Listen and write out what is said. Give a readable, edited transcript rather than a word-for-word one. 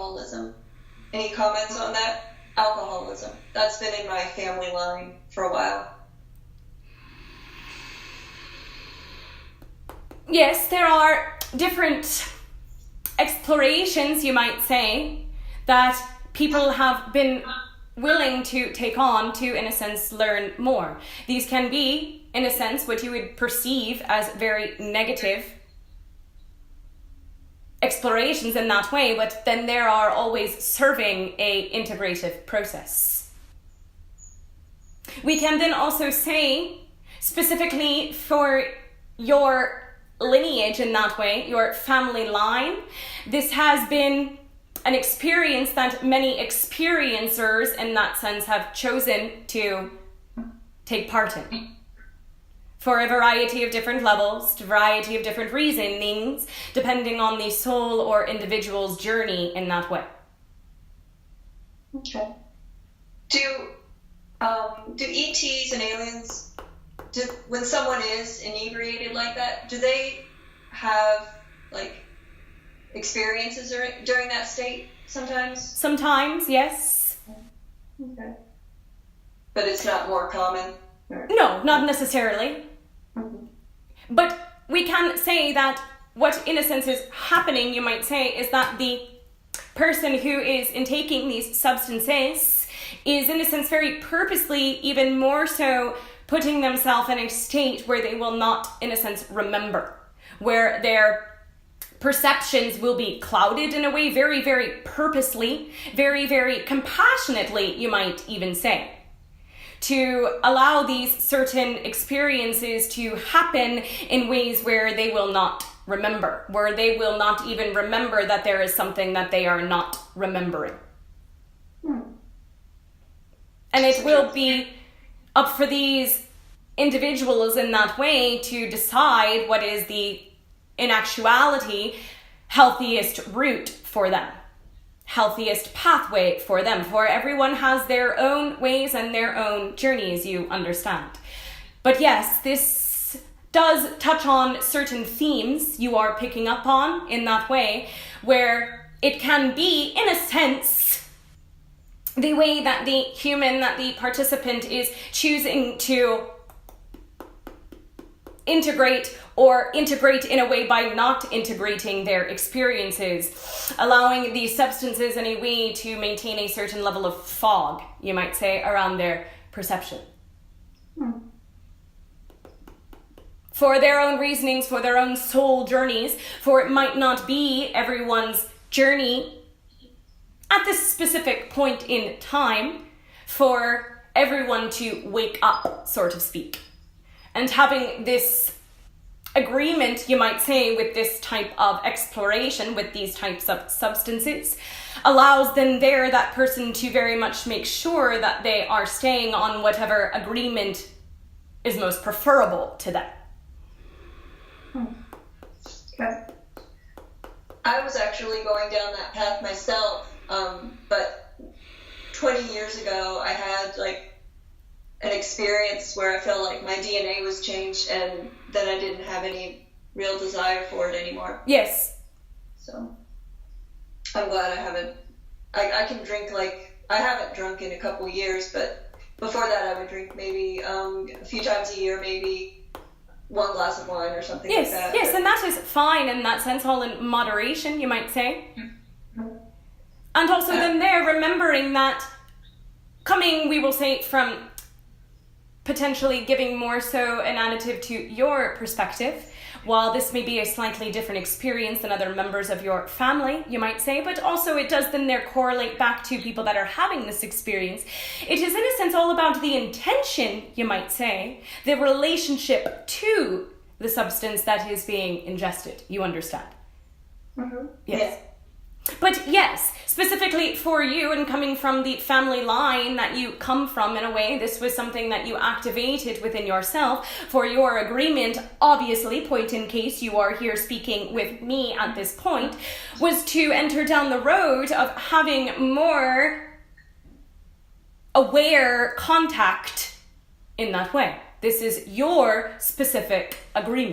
alcoholism. Any comments on that? Alcoholism. That's been in my family line for a while. Yes, there are different explorations, you might say, that people have been willing to take on to, in a sense, learn more. These can be, in a sense, what you would perceive as very negative explorations in that way, but then there are always serving a integrative process. We can then also say, specifically for your lineage in that way, your family line, this has been an experience that many experiencers in that sense have chosen to take part in. For a variety of different levels, a variety of different reasonings, depending on the soul or individual's journey in that way. Okay. Do ETs and aliens, when someone is inebriated like that, do they have like experiences during that state sometimes? Sometimes, yes. Okay. But it's not more common? Or? No, not necessarily. Mm-hmm. But we can say that what in a sense is happening, you might say, is that the person who is intaking these substances is in a sense very purposely, even more so, putting themselves in a state where they will not, in a sense, remember, where their perceptions will be clouded in a way very, very purposely, very, very compassionately, you might even say, to allow these certain experiences to happen in ways where they will not remember, where they will not even remember that there is something that they are not remembering. And it will be up for these individuals in that way to decide what is the, in actuality, healthiest route for them, healthiest pathway for them. For everyone has their own ways and their own journeys, you understand. But yes, this does touch on certain themes you are picking up on in that way, where it can be, in a sense, the way that the human, that the participant is choosing to integrate or integrate in a way by not integrating their experiences, allowing these substances in a way to maintain a certain level of fog, you might say, around their perception. For their own reasonings, for their own soul journeys, for it might not be everyone's journey at this specific point in time for everyone to wake up, so to speak. And having this agreement, you might say, with this type of exploration, with these types of substances, allows then that person to very much make sure that they are staying on whatever agreement is most preferable to them. Okay. I was actually going down that path myself, but 20 years ago I had like an experience where I felt like my DNA was changed and then I didn't have any real desire for it anymore. Yes. So I'm glad I can drink, like, I haven't drunk in a couple years, but before that I would drink maybe a few times a year, maybe one glass of wine or something like that. Yes, and that is fine in that sense, all in moderation, you might say. And also then remembering that coming, we will say, from potentially giving more so an additive to your perspective, while this may be a slightly different experience than other members of your family, you might say, but also it does then correlate back to people that are having this experience. It is in a sense all about the intention, you might say, the relationship to the substance that is being ingested, you understand? Mm-hmm. Yes. Yeah. But yes, specifically for you and coming from the family line that you come from, in a way, this was something that you activated within yourself for your agreement, obviously, point in case you are here speaking with me at this point, was to enter down the road of having more aware contact in that way. This is your specific agreement.